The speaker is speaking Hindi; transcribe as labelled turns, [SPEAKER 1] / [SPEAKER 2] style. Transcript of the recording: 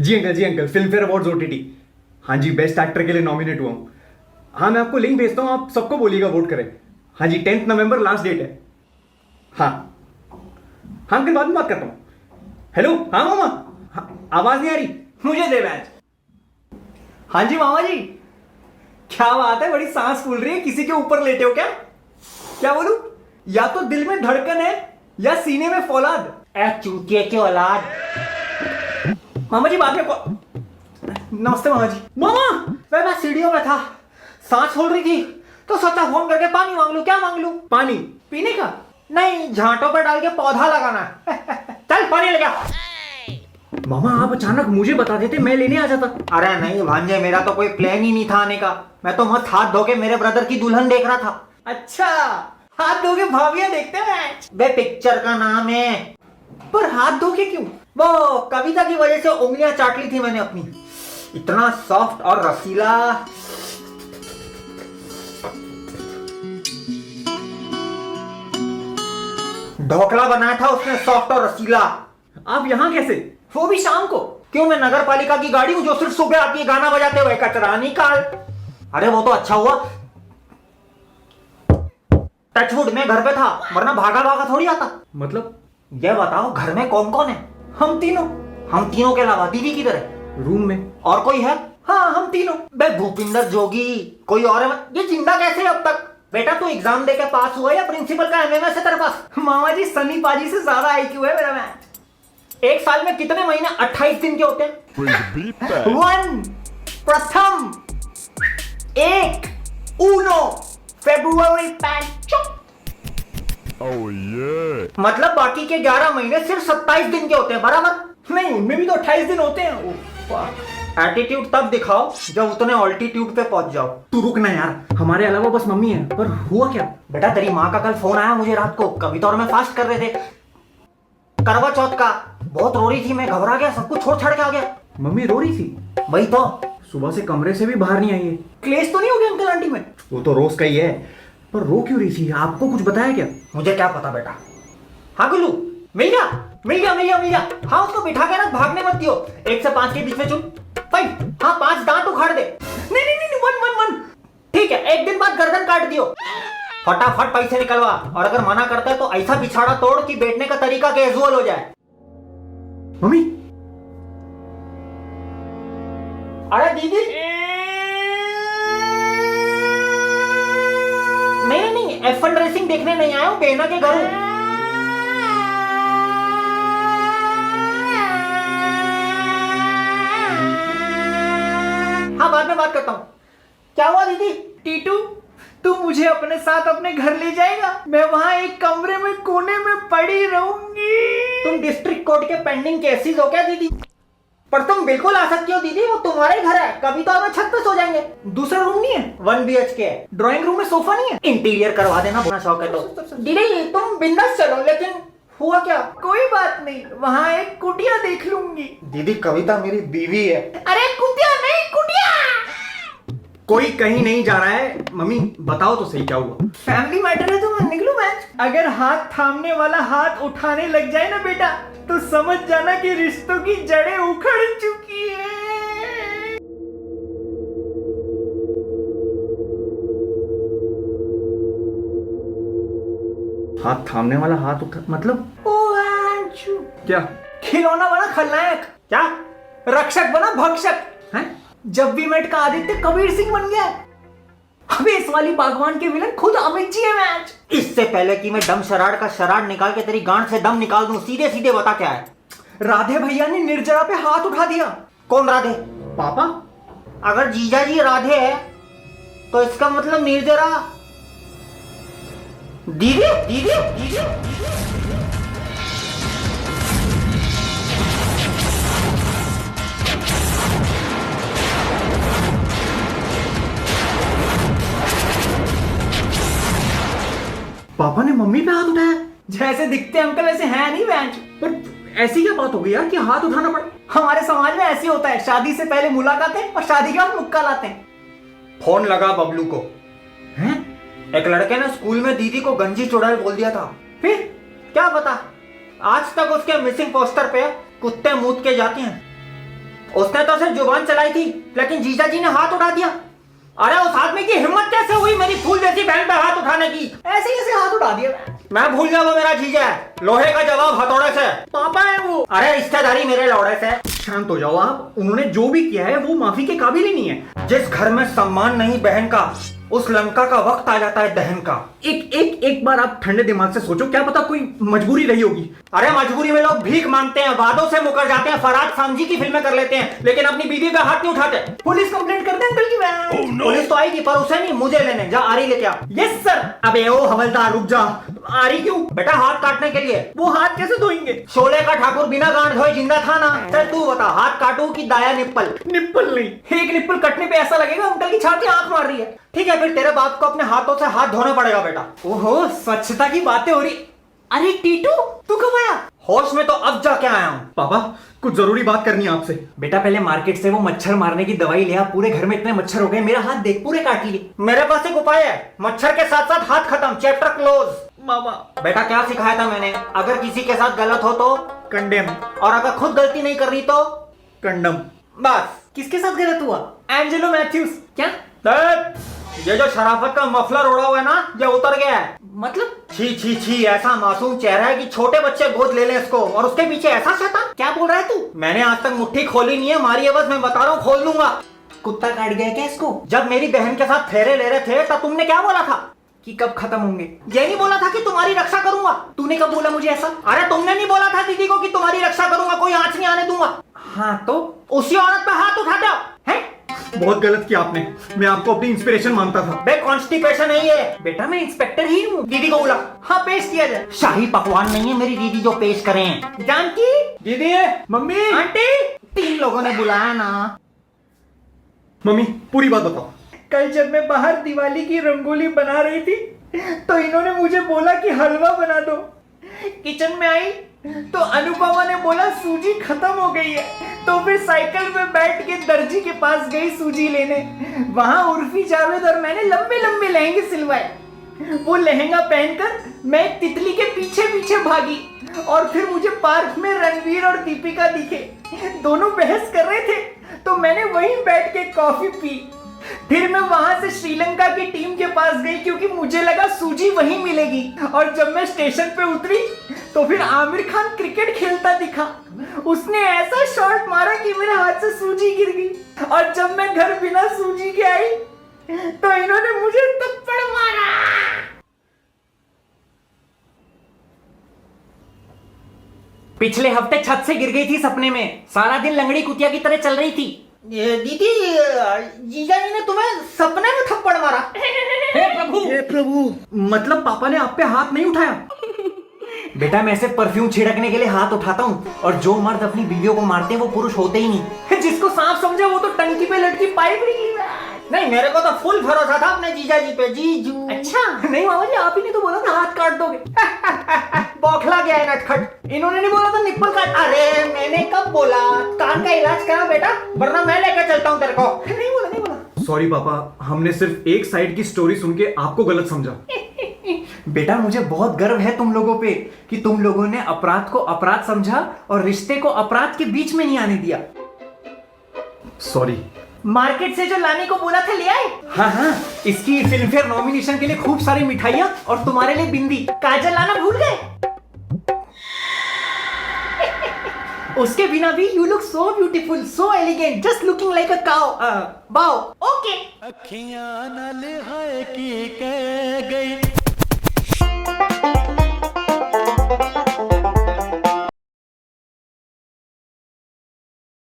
[SPEAKER 1] जी uncle, Filmfare awards OTT. हाँ जी, बेस्ट एक्टर के लिए नॉमिनेट हुआ हूँ। हाँ, मैं आपको लिंक भेजता हूँ, आप सबको बोलिएगा वोट करें। हाँ जी, 10 नवंबर लास्ट डेट है। हाँ हाँ अंकल, बाद में बात करता हूँ। हेलो, हाँ मामा। हाँ, आवाज़ नहीं आ रही, मुझे दे मैच। हाँ जी मामा जी, क्या बात है, बड़ी सांस फूल रही है, किसी के ऊपर लेटे हो क्या? क्या बोलूं? या तो दिल में धड़कन है या सीने में फौलाद।
[SPEAKER 2] ए चूतिए की औलाद।
[SPEAKER 1] मामा जी बाद में नमस्ते मामा जी।
[SPEAKER 2] मामा मैं सीढ़ियों में था, सांस फूल रही थी तो सोचा फोन करके पानी मांग लूं। क्या मांग लूं?
[SPEAKER 1] पानी पीने का?
[SPEAKER 2] नहीं, झांटों पर डाल के पौधा लगाना। चल पानी लेगा।
[SPEAKER 1] मामा आप अचानक मुझे बता देते, मैं लेने आ जाता।
[SPEAKER 2] अरे नहीं भांजे, मेरा तो कोई प्लान ही नहीं था आने का। मैं तो मस्त हाथ धो के मेरे ब्रदर की दुल्हन देख रहा था।
[SPEAKER 1] अच्छा, हाथ धो के भाभियां देखते हैं मैच?
[SPEAKER 2] बे पिक्चर का नाम है।
[SPEAKER 1] पर हाथ धो के क्यों?
[SPEAKER 2] वो कविता की वजह से उंगलियां चाट ली थी मैंने अपनी। इतना सॉफ्ट और रसीला। ढोकला बनाया था उसने, सॉफ्ट और रसीला।
[SPEAKER 1] आप यहाँ कैसे, वो भी शाम को?
[SPEAKER 2] क्यों, मैं नगर पालिका की गाड़ी हूं जो सिर्फ सुबह आती है गाना बजाते हुए, कचरा निकाल। अरे वो तो अच्छा हुआ टचवुड में घर पे था, वरना भागा भागा थोड़ी आता।
[SPEAKER 1] मतलब?
[SPEAKER 2] ये बताओ घर में कौन कौन है?
[SPEAKER 1] हम तीनों।
[SPEAKER 2] हम तीनों के अलावा दीदी किधर है?
[SPEAKER 1] रूम में।
[SPEAKER 2] और कोई है?
[SPEAKER 1] हाँ, हम तीनों।
[SPEAKER 2] बे भूपिंदर जोगी, कोई और है? ये जिंदा कैसे है अब तक? बेटा तू एग्जाम देके पास हुआ या प्रिंसिपल का एमएमएस है तेरे पास?
[SPEAKER 1] मामा जी, सनी पाजी से ज्यादा आईक्यू है मेरा मैच।
[SPEAKER 2] एक साल में कितने महीने 28 दिन के होते हैं?
[SPEAKER 1] वन, प्रथम, एक, ऊनो, फेब्रुवरी, पैंचो।
[SPEAKER 2] मतलब बाकी के 11 महीने सिर्फ 27 दिन के होते हैं, बराबर?
[SPEAKER 1] नहीं, उनमें भी तो 28 दिन होते हैं।
[SPEAKER 2] एटीट्यूड तब दिखाओ जब उतने ऑल्टीट्यूड पे पहुंच जाओ।
[SPEAKER 1] तू रुक ना यार, हमारे अलावा बस मम्मी है। पर हुआ क्या?
[SPEAKER 2] बेटा तेरी माँ का कल फोन आया मुझे रात को, कविता और मैं फास्ट कर रहे थे करवा चौथ का। बहुत रो रही थी, मैं घबरा गया, सब कुछ छोड़ छाड़ के आ गया।
[SPEAKER 1] मम्मी रो रही थी?
[SPEAKER 2] वही तो।
[SPEAKER 1] सुबह से कमरे से भी बाहर नहीं आई है। क्लेश तो नहीं हो गया अंकल आंटी में? वो तो रोज का ही है, पर रो क्यों रही थी? आपको कुछ बताया क्या?
[SPEAKER 2] मुझे क्या पता बेटा। हाँ गुल्लू, मिल गया मिल गया मिल गया मिल गया। हाँ उसको बिठा के ना भागने मत दियो। 1 से 5 के बीच में चुन। हाँ 5 दांत उखाड़ दे।
[SPEAKER 1] नहीं नहीं नहीं, वन वन वन।
[SPEAKER 2] ठीक है, एक दिन बाद गर्दन काट दियो। फटाफट पैसे निकलवा, और अगर मना करता है तो ऐसा बिछाड़ा तोड़ कि बैठने का तरीका कैजुअल हो जाए।
[SPEAKER 1] मम्मी।
[SPEAKER 2] अरे दीदी। नहीं नहीं, F1 रेसिंग देखने नहीं आया हूँ, बहना के घर हूँ। हाँ बाद में बात करता हूँ। क्या हुआ दीदी?
[SPEAKER 1] टीटू, तू मुझे अपने साथ अपने घर ले जाएगा? मैं वहां एक कमरे में कोने में पड़ी रहूंगी।
[SPEAKER 2] तुम डिस्ट्रिक्ट कोर्ट के पेंडिंग केसेस हो क्या दीदी? पर तुम बिल्कुल आ सकती हो दीदी, वो तुम्हारा ही घर है। कभी तो हमें छत पे सो जाएंगे।
[SPEAKER 1] दूसरा रूम नहीं है?
[SPEAKER 2] 1 BHK है।
[SPEAKER 1] ड्राइंग रूम में सोफा नहीं है?
[SPEAKER 2] इंटीरियर करवा देना, बड़ा शौक है तो। दीदी तुम बिंदास चलो, लेकिन हुआ क्या?
[SPEAKER 1] कोई बात नहीं, वहां एक कुटिया देख लूंगी।
[SPEAKER 2] दीदी कविता मेरी बीवी है।
[SPEAKER 1] अरे कुटिया नहीं, कुटिया। कोई कहीं नहीं जा रहा है। मम्मी बताओ तो सही, क्या हुआ? फैमिली मैटर है तो मैं निकलूं मैच? अगर हाथ थामने वाला हाथ उठाने लग जाए ना बेटा, तो समझ जाना कि रिश्तों की जड़ें उखड़ चुकी है। हाथ थामने वाला हाथ उठा मतलब? क्या? खिलौना बना खलनायक?
[SPEAKER 2] क्या?
[SPEAKER 1] रक्षक बना भक्षक? हैं? जब भी मेट का आदित्य कबीर सिंह बन गया। अबे इस वाली बागवान के विलन खुद अमित जी है मैच।
[SPEAKER 2] इससे पहले कि मैं दम शराड का शराड निकाल के तेरी गांड से दम निकाल दूं, सीधे सीधे बता क्या है?
[SPEAKER 1] राधे भैया ने निर्जरा पे हाथ उठा दिया।
[SPEAKER 2] कौन राधे?
[SPEAKER 1] पापा।
[SPEAKER 2] अगर जीजा जी राधे है तो इसका मतलब निर्जरा दीदी दीदी दीदी।
[SPEAKER 1] पापा ने मम्मी पे हाथ उठाया? जैसे दिखते अंकल वैसे हैं नहीं बेंच। पर ऐसी क्या बात हो गई यार कि हाथ उठाना पड़ा? हमारे समाज में ऐसे होता है, शादी से पहले मुलाकातें और शादी के बाद मुक्का लाते हैं।
[SPEAKER 2] फोन लगा बबलू को।
[SPEAKER 1] हैं?
[SPEAKER 2] एक लड़के ने स्कूल में दीदी को गंजी चुड़ैल बोल दिया था।
[SPEAKER 1] फिर
[SPEAKER 2] क्या पता, आज तक उसके मिसिंग पोस्टर पे कुत्ते मूत के जाते हैं। उसने तो सिर्फ जुबान चलाई थी, लेकिन जीजा जी ने हाथ उठा दिया। अरे उस आदमी की हिम्मत कैसे हुई मेरी फूल जैसी बहन पे हाथ उठाने की? ऐसे कैसे हाथ उठा दिया? मैं भूल गया वो मेरा जीजा है, लोहे का जवाब हथौड़े से। पापा है वो। अरे रिश्तेदारी मेरे लौड़े से।
[SPEAKER 1] शांत हो जाओ आप, उन्होंने जो भी किया है वो माफी के काबिल ही नहीं है।
[SPEAKER 2] जिस घर में सम्मान नहीं बहन का, उस लंका का वक्त आ जाता है दहन का।
[SPEAKER 1] एक बार आप ठंडे दिमाग से सोचो, क्या पता कोई मजबूरी रही होगी।
[SPEAKER 2] अरे मजबूरी में लोग भीख मांगते हैं, वादों से मुकर जाते हैं, फराज सामजी की फिल्में कर लेते हैं, लेकिन अपनी बीवी पे हाथ नहीं उठाते। पुलिस कंप्लेंट करते हैं अंकल की बहन। पुलिस तो आएगी पर उसे नहीं, मुझे लेने। जा आरी लेके आ। Yes sir. अबे ओ हवलदार रुक जा। आरी क्यों? बेटा हाथ काटने के लिए। वो हाथ कैसे धोएंगे? शोले का ठाकुर बिना गांठ धोए जिंदा था ना। चल तू बता, हाथ काटू की दाया निप्पल?
[SPEAKER 1] निप्पल नहीं,
[SPEAKER 2] एक निप्पल कटने पे ऐसा लगेगा अंकल की छाती आंख मार रही है। ठीक है फिर तेरे बाप को अपने हाथों से हाथ धोना पड़ेगा बेटा। ओहो स्वच्छता की बातें हो रही। अरे टीटू तू कब आया? होश में तो अब जाके आया हूँ।
[SPEAKER 1] पापा कुछ जरूरी बात करनी है आपसे।
[SPEAKER 2] बेटा पहले मार्केट से वो मच्छर मारने की दवाई ले आ, पूरे घर में इतने मच्छर हो गए, मेरा हाथ देख पूरे काट लिए। मेरे पास एक उपाय है, मच्छर के साथ साथ हाथ खत्म, चैप्टर क्लोज।
[SPEAKER 1] मामा
[SPEAKER 2] बेटा क्या सिखाया था मैंने? अगर किसी के साथ गलत हो तो
[SPEAKER 1] कंडेम,
[SPEAKER 2] और अगर खुद गलती नहीं कर रही तो
[SPEAKER 1] कंडम।
[SPEAKER 2] बस। किसके साथ गलत हुआ? Angelo Mathews. क्या? ये जो शराफत का मफलर ओढ़ा हुआ है ना, ये उतर गया है। मतलब? छी छी छी, ऐसा मासूम चेहरा है कि छोटे बच्चे गोद ले लें इसको, और उसके पीछे ऐसा शैतान। क्या बोल रहा है तू? मैंने आज तक मुट्ठी खोली नहीं है, मारी है बस, मैं बता रहा हूँ खोल दूंगा। कुत्ता काट गया क्या इसको? जब मेरी बहन के साथ फेरे ले रहे थे तब तुमने क्या बोला था कि कब खत्म होंगे? ये नहीं बोला था कि तुम्हारी रक्षा करूंगा? तूने कब बोला मुझे ऐसा? अरे तुमने नहीं बोला था दीदी को कि तुम्हारी रक्षा करूंगा, कोई आंच नहीं आने दूंगा? हाँ तो उसी औरत पे हाथ उठाते हो हैं?
[SPEAKER 1] बहुत गलत किया आपने, मैं आपको अपनी इंस्पिरेशन मानता था।
[SPEAKER 2] बे कॉन्स्टिपेशन है ये। बेटा मैं इंस्पेक्टर ही हूँ। दीदी को बुला। हाँ पेश किया जाए। शाही पकवान नहीं है मेरी दीदी जो पेश करें। जानकी
[SPEAKER 1] दीदी, मम्मी,
[SPEAKER 2] आंटी, 3 लोगों ने बुलाया ना।
[SPEAKER 1] मम्मी पूरी बात बताओ।
[SPEAKER 2] कल जब मैं बाहर दिवाली की रंगोली बना रही थी तो इन्होंने मुझे बोला कि हलवा बना दो। किचन में आई तो अनुपमा ने बोला सूजी खत्म हो गई है, तो फिर साइकिल में बैठ के दर्जी के पास गई सूजी लेने। वहां उर्फी जावेद और मैंने लंबे लंबे लहंगे सिलवाए। वो लहंगा पहनकर मैं एक तितली के पीछे पीछे भागी, और फिर मुझे पार्क में रणवीर और दीपिका दिखे। दोनों बहस कर रहे थे तो मैंने वहीं बैठ के कॉफी पी। फिर मैं वहां से श्रीलंका की टीम के पास गई क्योंकि मुझे लगा सूजी वहीं मिलेगी, और जब मैं स्टेशन पे उतरी तो फिर आमिर खान क्रिकेट खेलता दिखा। उसने ऐसा शॉट मारा कि मेरे हाथ से सूजी गिर गई, और जब मैं घर बिना सूजी के आई तो इन्होंने मुझे थप्पड़ मारा। पिछले हफ्ते छत से गिर गई थी सपने में, सारा दिन लंगड़ी कुतिया की तरह चल रही थी। दीदी जीजा जी ने तुम्हें सपने में थप्पड़ मारा?
[SPEAKER 1] हे प्रभु, मतलब पापा ने आप पे हाथ नहीं उठाया?
[SPEAKER 2] बेटा मैं सिर्फ परफ्यूम छिड़कने के लिए हाथ उठाता हूँ, और जो मर्द अपनी बीवियों को मारते हैं वो पुरुष होते ही नहीं। जिसको सांप समझे वो तो टंकी पे लटकी पाइप निकली। नहीं मेरे को तो फुल भरोसा था अपने जीजा जी पे। जीजू अच्छा नहीं मामा जी, आप ही ने तो बोला था हाथ काट दोगे। बौखला गया है नटखट। इन्होंने नहीं बोला था निप्पल काट। अरे मैंने कब बोला? कान का इलाज करा बेटा, वरना मैं लेकर चलता हूँ तेरे को। नहीं बोला नहीं बोला।
[SPEAKER 1] सॉरी पापा, हमने सिर्फ एक साइड की स्टोरी सुन के आपको गलत समझा।
[SPEAKER 2] बेटा मुझे बहुत गर्व है तुम लोगों पे कि तुम लोगों ने अपराध को अपराध समझा और रिश्ते को अपराध के बीच में नहीं आने दिया।
[SPEAKER 1] सॉरी।
[SPEAKER 2] मार्केट से जो लाने को बोला था ले आए? हाँ, इसकी फिल्म फेयर नॉमिनेशन के लिए खूब सारी मिठाइयाँ और तुम्हारे लिए बिंदी। काजल लाना भूल गए? उसके बिना भी you look so beautiful, so elegant, just looking like a cow. बाओ। ओके।
[SPEAKER 3] अखियां नाल है की कह गई